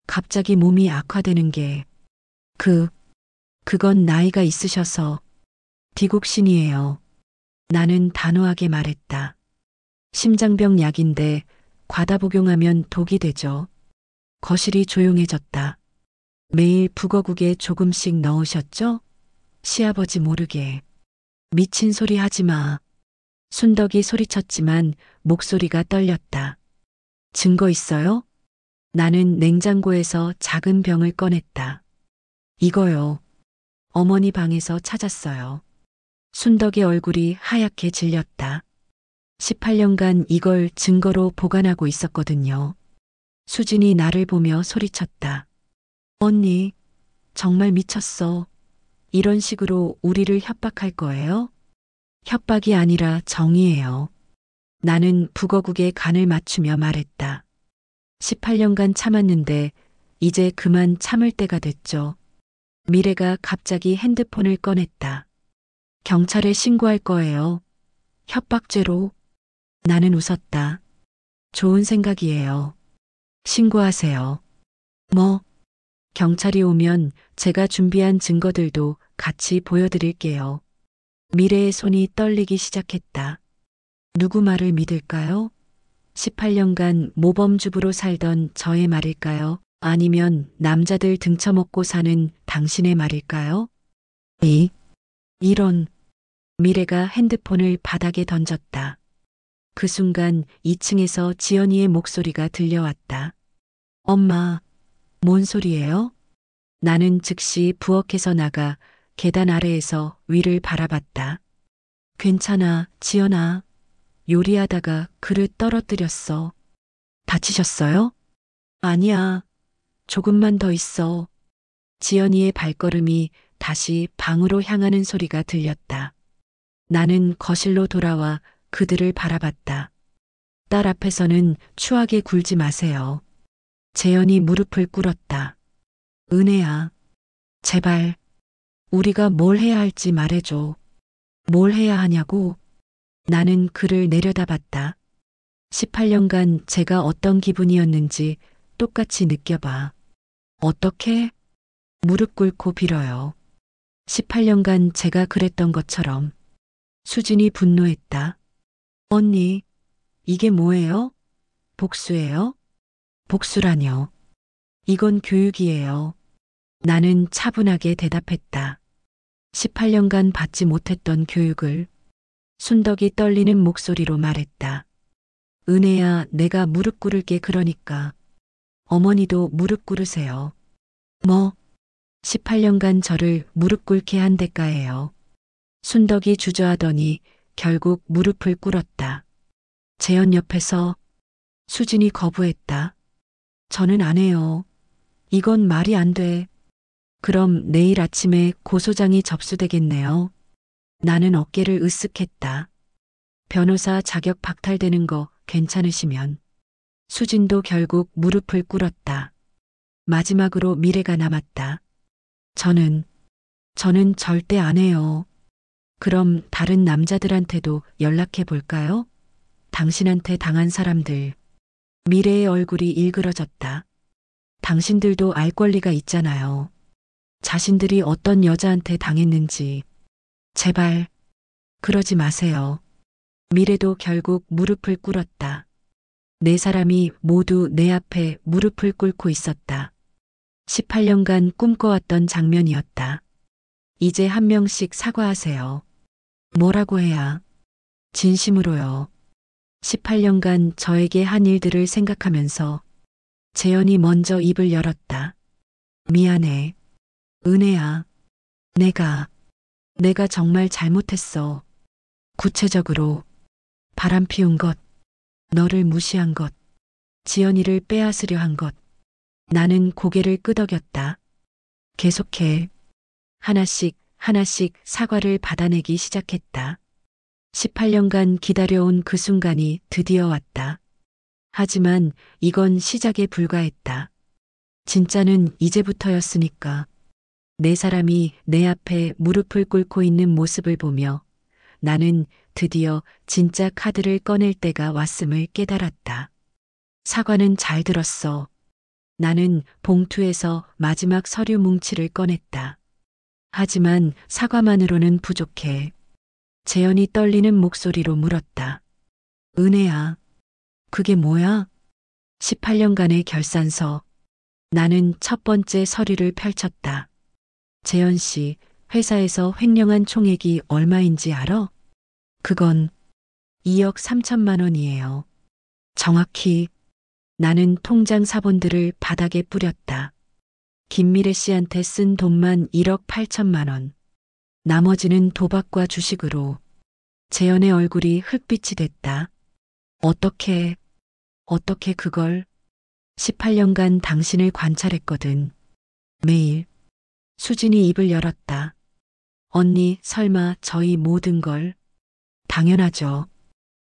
갑자기 몸이 악화되는 게 그건 나이가 있으셔서 디곡신이에요. 나는 단호하게 말했다. 심장병 약인데 과다 복용하면 독이 되죠. 거실이 조용해졌다. 매일 북어국에 조금씩 넣으셨죠? 시아버지 모르게. 미친 소리 하지 마. 순덕이 소리쳤지만 목소리가 떨렸다. 증거 있어요? 나는 냉장고에서 작은 병을 꺼냈다. 이거요. 어머니 방에서 찾았어요. 순덕의 얼굴이 하얗게 질렸다. 18년간 이걸 증거로 보관하고 있었거든요. 수진이 나를 보며 소리쳤다. 언니, 정말 미쳤어. 이런 식으로 우리를 협박할 거예요? 협박이 아니라 정의예요. 나는 북어국에 간을 맞추며 말했다. 18년간 참았는데 이제 그만 참을 때가 됐죠. 미래가 갑자기 핸드폰을 꺼냈다. 경찰에 신고할 거예요. 협박죄로. 나는 웃었다. 좋은 생각이에요. 신고하세요. 뭐? 경찰이 오면 제가 준비한 증거들도 같이 보여드릴게요. 미래의 손이 떨리기 시작했다. 누구 말을 믿을까요? 18년간 모범주부로 살던 저의 말일까요? 아니면 남자들 등쳐먹고 사는 당신의 말일까요? 이런. 미래가 핸드폰을 바닥에 던졌다. 그 순간 2층에서 지연이의 목소리가 들려왔다. 엄마, 뭔 소리예요? 나는 즉시 부엌에서 나가 계단 아래에서 위를 바라봤다. 괜찮아, 지연아. 요리하다가 그릇 떨어뜨렸어. 다치셨어요? 아니야. 조금만 더 있어. 지연이의 발걸음이 다시 방으로 향하는 소리가 들렸다. 나는 거실로 돌아와 그들을 바라봤다. 딸 앞에서는 추하게 굴지 마세요. 재현이 무릎을 꿇었다. 은혜야, 제발 우리가 뭘 해야 할지 말해줘. 뭘 해야 하냐고? 나는 그를 내려다봤다. 18년간 제가 어떤 기분이었는지 똑같이 느껴봐. 어떻게? 무릎 꿇고 빌어요. 18년간 제가 그랬던 것처럼. 수진이 분노했다. 언니, 이게 뭐예요? 복수예요? 복수라뇨. 이건 교육이에요. 나는 차분하게 대답했다. 18년간 받지 못했던 교육을. 순덕이 떨리는 목소리로 말했다. 은혜야, 내가 무릎 꿇을게. 그러니까. 어머니도 무릎 꿇으세요. 뭐, 18년간 저를 무릎 꿇게 한 대가예요. 순덕이 주저하더니 결국 무릎을 꿇었다. 재현 옆에서 수진이 거부했다. 저는 안 해요. 이건 말이 안 돼. 그럼 내일 아침에 고소장이 접수되겠네요. 나는 어깨를 으쓱했다. 변호사 자격 박탈되는 거 괜찮으시면. 수진도 결국 무릎을 꿇었다. 마지막으로 미래가 남았다. 저는 절대 안 해요. 그럼 다른 남자들한테도 연락해 볼까요? 당신한테 당한 사람들. 미래의 얼굴이 일그러졌다. 당신들도 알 권리가 있잖아요. 자신들이 어떤 여자한테 당했는지. 제발, 그러지 마세요. 미래도 결국 무릎을 꿇었다. 네 사람이 모두 내 앞에 무릎을 꿇고 있었다. 18년간 꿈꿔왔던 장면이었다. 이제 한 명씩 사과하세요. 뭐라고 해야? 진심으로요. 18년간 저에게 한 일들을 생각하면서 재현이 먼저 입을 열었다. 미안해. 은혜야. 내가 정말 잘못했어. 구체적으로 바람 피운 것, 너를 무시한 것, 지연이를 빼앗으려 한 것. 나는 고개를 끄덕였다. 계속해. 하나씩 사과를 받아내기 시작했다. 18년간 기다려온 그 순간이 드디어 왔다. 하지만 이건 시작에 불과했다. 진짜는 이제부터였으니까. 네 사람이 내 앞에 무릎을 꿇고 있는 모습을 보며 나는 드디어 진짜 카드를 꺼낼 때가 왔음을 깨달았다. 사과는 잘 들었어. 나는 봉투에서 마지막 서류 뭉치를 꺼냈다. 하지만 사과만으로는 부족해. 재현이 떨리는 목소리로 물었다. 은혜야, 그게 뭐야? 18년간의 결산서. 나는 첫 번째 서류를 펼쳤다. 재현 씨, 회사에서 횡령한 총액이 얼마인지 알아? 그건 2억 3천만 원이에요. 정확히. 나는 통장 사본들을 바닥에 뿌렸다. 김미래 씨한테 쓴 돈만 1억 8천만 원. 나머지는 도박과 주식으로. 재현의 얼굴이 흑빛이 됐다. 어떻게 그걸? 18년간 당신을 관찰했거든. 매일. 수진이 입을 열었다. 언니, 설마 저희 모든 걸? 당연하죠.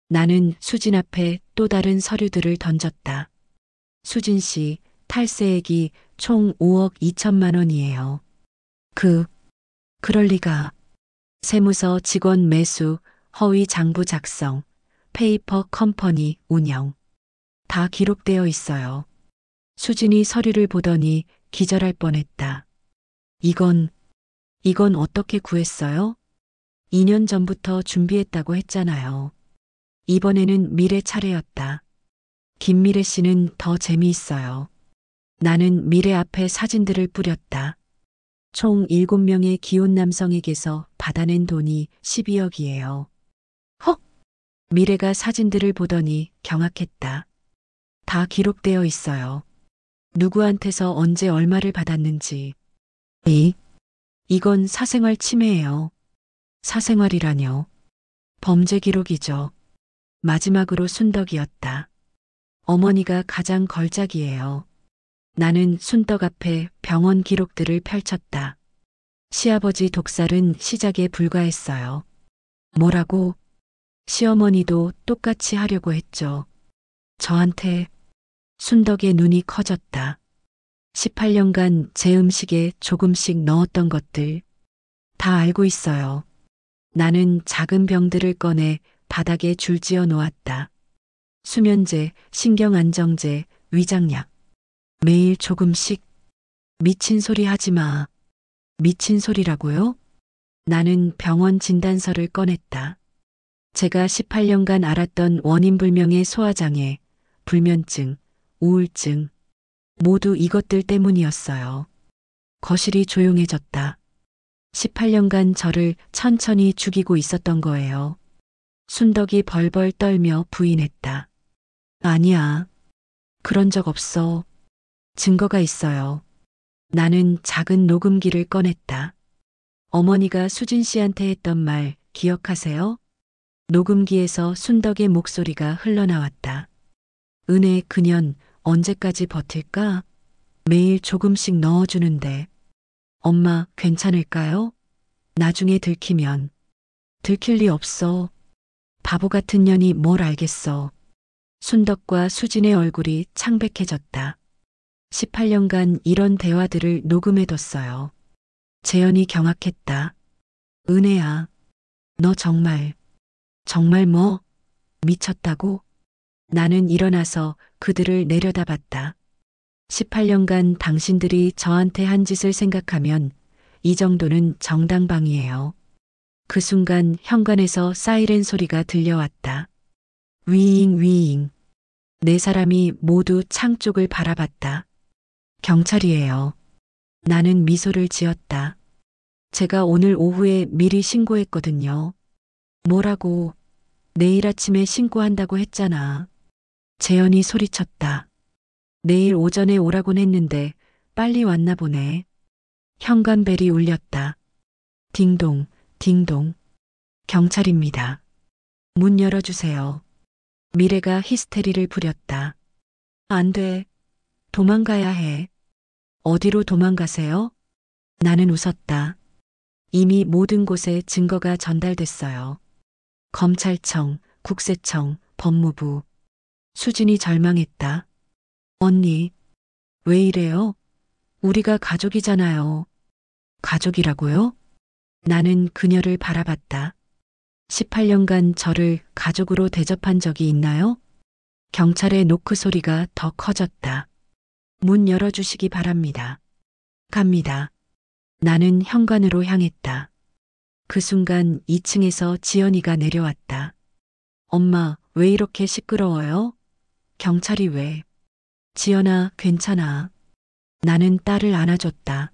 나는 수진 앞에 또 다른 서류들을 던졌다. 수진 씨, 탈세액이 총 5억 2천만 원이에요. 그럴 리가. 세무서 직원 매수, 허위 장부 작성, 페이퍼 컴퍼니 운영. 다 기록되어 있어요. 수진이 서류를 보더니 기절할 뻔했다. 이건 어떻게 구했어요? 2년 전부터 준비했다고 했잖아요. 이번에는 미래 차례였다. 김미래 씨는 더 재미있어요. 나는 미래 앞에 사진들을 뿌렸다. 총 7명의 기혼 남성에게서 받아낸 돈이 12억이에요. 헉! 미래가 사진들을 보더니 경악했다. 다 기록되어 있어요. 누구한테서 언제 얼마를 받았는지. 이건 사생활 침해예요. 사생활이라뇨. 범죄 기록이죠. 마지막으로 순덕이었다. 어머니가 가장 걸작이에요. 나는 순덕 앞에 병원 기록들을 펼쳤다. 시아버지 독살은 시작에 불과했어요. 뭐라고? 시어머니도 똑같이 하려고 했죠. 저한테. 순덕의 눈이 커졌다. 18년간 제 음식에 조금씩 넣었던 것들. 다 알고 있어요. 나는 작은 병들을 꺼내 바닥에 줄지어 놓았다. 수면제, 신경안정제, 위장약. 매일 조금씩. 미친 소리 하지 마. 미친 소리라고요? 나는 병원 진단서를 꺼냈다. 제가 18년간 알았던 원인불명의 소화장애, 불면증, 우울증, 모두 이것들 때문이었어요. 거실이 조용해졌다. 18년간 저를 천천히 죽이고 있었던 거예요. 순덕이 벌벌 떨며 부인했다. 아니야. 그런 적 없어. 증거가 있어요. 나는 작은 녹음기를 꺼냈다. 어머니가 수진 씨한테 했던 말 기억하세요? 녹음기에서 순덕의 목소리가 흘러나왔다. 은혜 그년 언제까지 버틸까? 매일 조금씩 넣어주는데. 엄마 괜찮을까요? 나중에 들키면. 들킬 리 없어. 바보 같은 년이 뭘 알겠어. 순덕과 수진의 얼굴이 창백해졌다. 18년간 이런 대화들을 녹음해뒀어요. 재현이 경악했다. 은혜야, 너 정말 뭐? 미쳤다고? 나는 일어나서 그들을 내려다봤다. 18년간 당신들이 저한테 한 짓을 생각하면 이 정도는 정당방위예요. 그 순간 현관에서 사이렌 소리가 들려왔다. 위잉 위잉. 네 사람이 모두 창 쪽을 바라봤다. 경찰이에요. 나는 미소를 지었다. 제가 오늘 오후에 미리 신고했거든요. 뭐라고? 내일 아침에 신고한다고 했잖아. 재현이 소리쳤다. 내일 오전에 오라곤 했는데 빨리 왔나 보네. 현관벨이 울렸다. 딩동, 딩동. 경찰입니다. 문 열어주세요. 미래가 히스테리를 부렸다. 안 돼. 도망가야 해. 어디로 도망가세요? 나는 웃었다. 이미 모든 곳에 증거가 전달됐어요. 검찰청, 국세청, 법무부. 수진이 절망했다. 언니, 왜 이래요? 우리가 가족이잖아요. 가족이라고요? 나는 그녀를 바라봤다. 18년간 저를 가족으로 대접한 적이 있나요? 경찰의 노크 소리가 더 커졌다. 문 열어주시기 바랍니다. 갑니다. 나는 현관으로 향했다. 그 순간 2층에서 지연이가 내려왔다. 엄마, 왜 이렇게 시끄러워요? 경찰이 왜? 지연아, 괜찮아. 나는 딸을 안아줬다.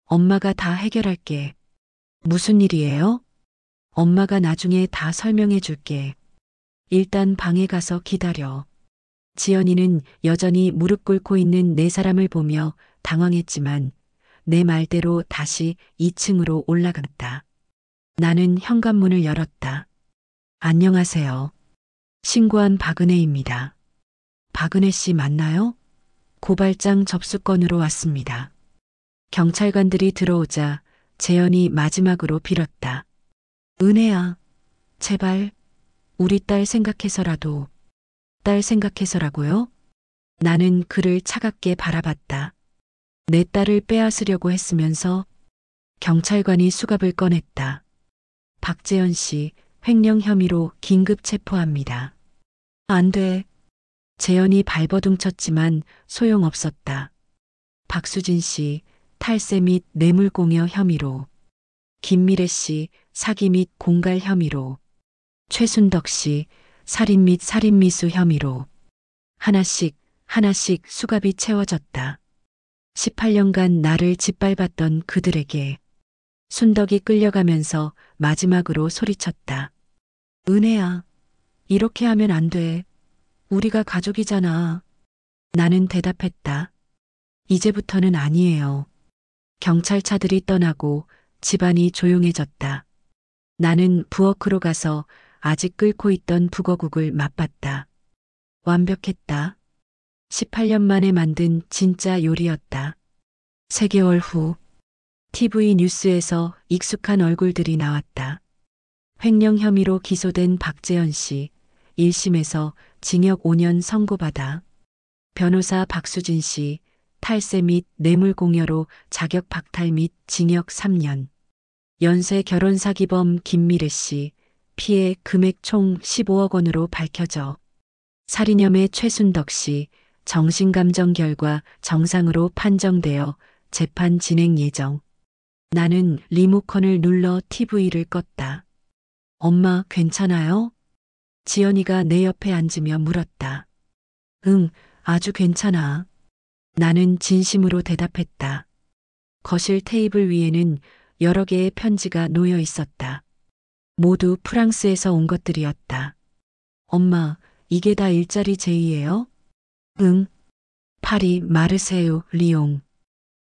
엄마가 다 해결할게. 무슨 일이에요? 엄마가 나중에 다 설명해 줄게. 일단 방에 가서 기다려. 지연이는 여전히 무릎 꿇고 있는 네 사람을 보며 당황했지만 내 말대로 다시 2층으로 올라갔다. 나는 현관문을 열었다. 안녕하세요. 신고한 박은혜입니다. 박은혜 씨 맞나요? 고발장 접수건으로 왔습니다. 경찰관들이 들어오자 재현이 마지막으로 빌었다. 은혜야, 제발 우리 딸 생각해서라도. 딸 생각해서라고요? 나는 그를 차갑게 바라봤다. 내 딸을 빼앗으려고 했으면서. 경찰관이 수갑을 꺼냈다. 박재현 씨, 횡령 혐의로 긴급 체포합니다. 안 돼. 재현이 발버둥 쳤지만 소용없었다. 박수진 씨, 탈세 및 뇌물공여 혐의로. 김미래 씨, 사기 및 공갈 혐의로. 최순덕 씨, 살인 및 살인미수 혐의로. 하나씩 수갑이 채워졌다. 18년간 나를 짓밟았던 그들에게. 순덕이 끌려가면서 마지막으로 소리쳤다. 은혜야, 이렇게 하면 안 돼. 우리가 가족이잖아. 나는 대답했다. 이제부터는 아니에요. 경찰차들이 떠나고 집안이 조용해졌다. 나는 부엌으로 가서 아직 끓고 있던 북어국을 맛봤다. 완벽했다. 18년 만에 만든 진짜 요리였다. 3개월 후 TV 뉴스에서 익숙한 얼굴들이 나왔다. 횡령 혐의로 기소된 박재현 씨, 1심에서 징역 5년 선고받아. 변호사 박수진 씨, 탈세 및 뇌물공여로 자격 박탈 및 징역 3년. 연쇄 결혼 사기범 김미래 씨, 피해 금액 총 15억 원으로 밝혀져. 살인 혐의 최순덕 씨, 정신감정 결과 정상으로 판정되어 재판 진행 예정. 나는 리모컨을 눌러 TV를 껐다. 엄마 괜찮아요? 지연이가 내 옆에 앉으며 물었다. 응, 아주 괜찮아. 나는 진심으로 대답했다. 거실 테이블 위에는 여러 개의 편지가 놓여 있었다. 모두 프랑스에서 온 것들이었다. 엄마, 이게 다 일자리 제의예요? 응. 파리, 마르세유, 리옹.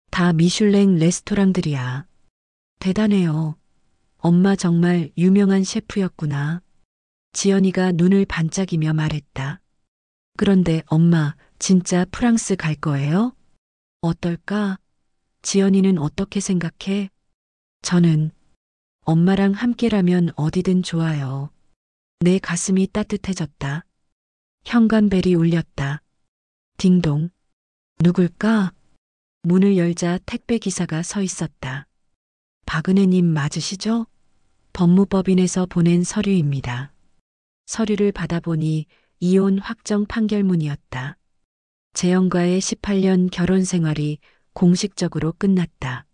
다 미슐랭 레스토랑들이야. 대단해요. 엄마 정말 유명한 셰프였구나. 지연이가 눈을 반짝이며 말했다. 그런데 엄마, 진짜 프랑스 갈 거예요? 어떨까? 지연이는 어떻게 생각해? 저는 엄마랑 함께라면 어디든 좋아요. 내 가슴이 따뜻해졌다. 현관벨이 울렸다. 딩동. 누굴까? 문을 열자 택배 기사가 서 있었다. 박은혜님 맞으시죠? 법무법인에서 보낸 서류입니다. 서류를 받아보니 이혼 확정 판결문이었다. 재영과의 18년 결혼 생활이 공식적으로 끝났다.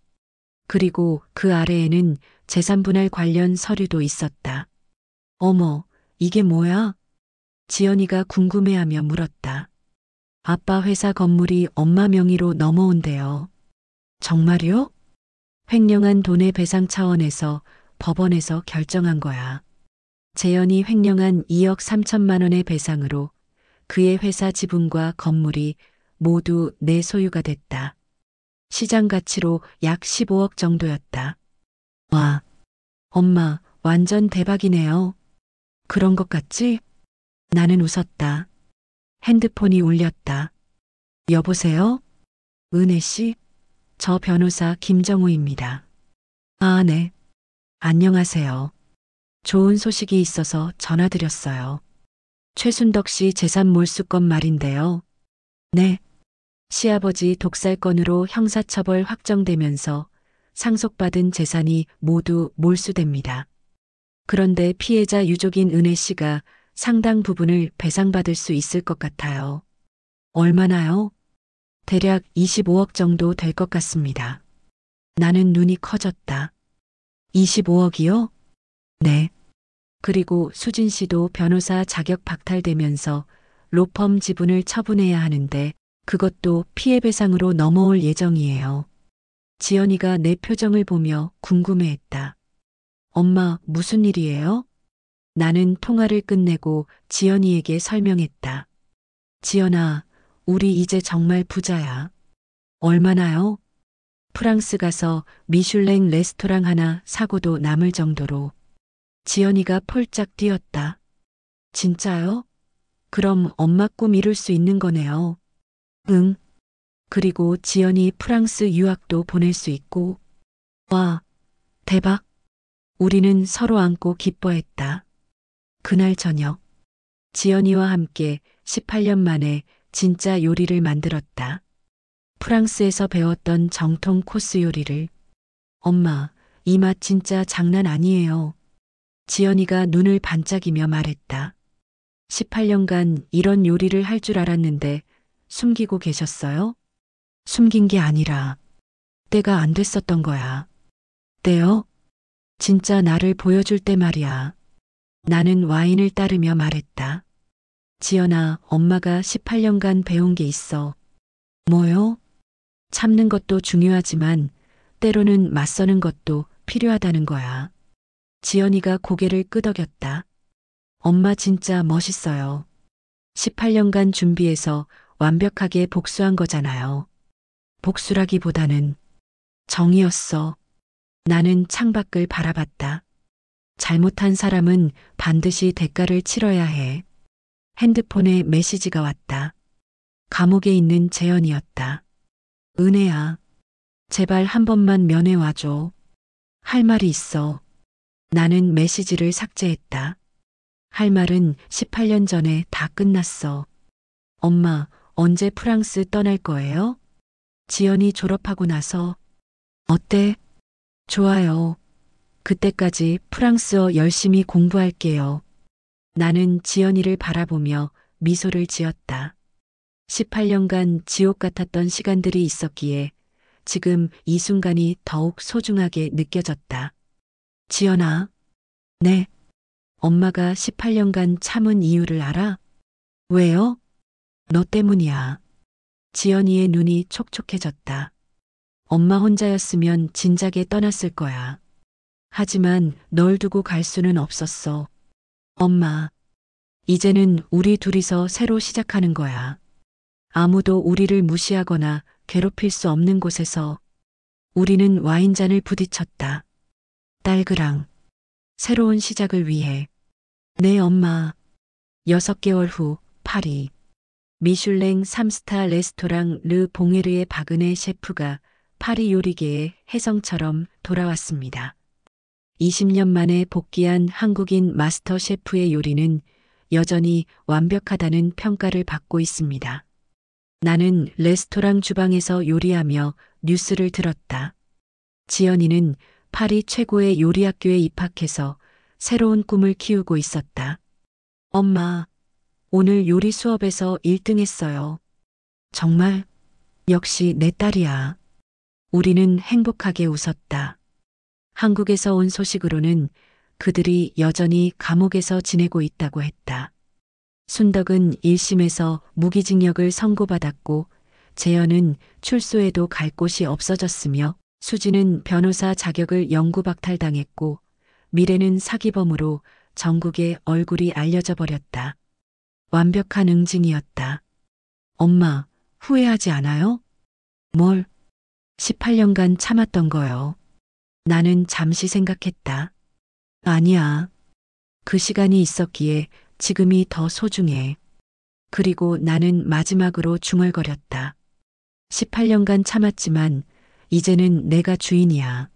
그리고 그 아래에는 재산분할 관련 서류도 있었다. 어머, 이게 뭐야? 지연이가 궁금해하며 물었다. 아빠 회사 건물이 엄마 명의로 넘어온대요. 정말요? 횡령한 돈의 배상 차원에서 법원에서 결정한 거야. 재현이 횡령한 2억 3천만 원의 배상으로 그의 회사 지분과 건물이 모두 내 소유가 됐다. 시장 가치로 약 15억 정도였다. 와, 엄마, 완전 대박이네요. 그런 것 같지? 나는 웃었다. 핸드폰이 울렸다. 여보세요? 은혜 씨? 저 변호사 김정우입니다. 아, 네. 안녕하세요. 좋은 소식이 있어서 전화드렸어요. 최순덕 씨 재산 몰수건 말인데요. 네. 시아버지 독살건으로 형사처벌 확정되면서 상속받은 재산이 모두 몰수됩니다. 그런데 피해자 유족인 은혜 씨가 상당 부분을 배상받을 수 있을 것 같아요. 얼마나요? 대략 25억 정도 될 것 같습니다. 나는 눈이 커졌다. 25억이요? 네. 그리고 수진 씨도 변호사 자격 박탈되면서 로펌 지분을 처분해야 하는데 그것도 피해배상으로 넘어올 예정이에요. 지연이가 내 표정을 보며 궁금해했다. 엄마, 무슨 일이에요? 나는 통화를 끝내고 지연이에게 설명했다. 지연아, 우리 이제 정말 부자야. 얼마나요? 프랑스 가서 미슐랭 레스토랑 하나 사고도 남을 정도로. 지연이가 폴짝 뛰었다. 진짜요? 그럼 엄마 꿈 이룰 수 있는 거네요. 응. 그리고 지연이 프랑스 유학도 보낼 수 있고. 와, 대박. 우리는 서로 안고 기뻐했다. 그날 저녁, 지연이와 함께 18년 만에 진짜 요리를 만들었다. 프랑스에서 배웠던 정통 코스 요리를. 엄마, 이 맛 진짜 장난 아니에요. 지연이가 눈을 반짝이며 말했다. 18년간 이런 요리를 할 줄 알았는데 숨기고 계셨어요? 숨긴 게 아니라 때가 안 됐었던 거야. 때요? 진짜 나를 보여줄 때 말이야. 나는 와인을 따르며 말했다. 지연아, 엄마가 18년간 배운 게 있어. 뭐요? 참는 것도 중요하지만 때로는 맞서는 것도 필요하다는 거야. 지연이가 고개를 끄덕였다. 엄마 진짜 멋있어요. 18년간 준비해서 완벽하게 복수한 거잖아요. 복수라기보다는 정이었어. 나는 창밖을 바라봤다. 잘못한 사람은 반드시 대가를 치러야 해. 핸드폰에 메시지가 왔다. 감옥에 있는 재현이었다. 은혜야, 제발 한 번만 면회 와줘. 할 말이 있어. 나는 메시지를 삭제했다. 할 말은 18년 전에 다 끝났어. 엄마, 언제 프랑스 떠날 거예요? 지연이 졸업하고 나서. 어때? 좋아요. 그때까지 프랑스어 열심히 공부할게요. 나는 지연이를 바라보며 미소를 지었다. 18년간 지옥 같았던 시간들이 있었기에 지금 이 순간이 더욱 소중하게 느껴졌다. 지연아. 네. 엄마가 18년간 참은 이유를 알아? 왜요? 너 때문이야. 지연이의 눈이 촉촉해졌다. 엄마 혼자였으면 진작에 떠났을 거야. 하지만 널 두고 갈 수는 없었어. 엄마, 이제는 우리 둘이서 새로 시작하는 거야. 아무도 우리를 무시하거나 괴롭힐 수 없는 곳에서 우리는 와인잔을 부딪혔다. 딸그랑 새로운 시작을 위해. 네, 엄마. 6개월 후 파리. 미슐랭 3스타 레스토랑 르 봉에르의 박은혜 셰프가 파리 요리계의 혜성처럼 돌아왔습니다. 20년 만에 복귀한 한국인 마스터 셰프의 요리는 여전히 완벽하다는 평가를 받고 있습니다. 나는 레스토랑 주방에서 요리하며 뉴스를 들었다. 지연이는 파리 최고의 요리학교에 입학해서 새로운 꿈을 키우고 있었다. 엄마, 오늘 요리 수업에서 1등 했어요. 정말? 역시 내 딸이야. 우리는 행복하게 웃었다. 한국에서 온 소식으로는 그들이 여전히 감옥에서 지내고 있다고 했다. 순덕은 1심에서 무기징역을 선고받았고 재현은 출소해도 갈 곳이 없어졌으며 수지는 변호사 자격을 영구 박탈당했고 미래는 사기범으로 전국에 얼굴이 알려져 버렸다. 완벽한 응징이었다. 엄마, 후회하지 않아요? 뭘? 18년간 참았던 거요. 나는 잠시 생각했다. 아니야. 그 시간이 있었기에 지금이 더 소중해. 그리고 나는 마지막으로 중얼거렸다. 18년간 참았지만 이제는 내가 주인이야.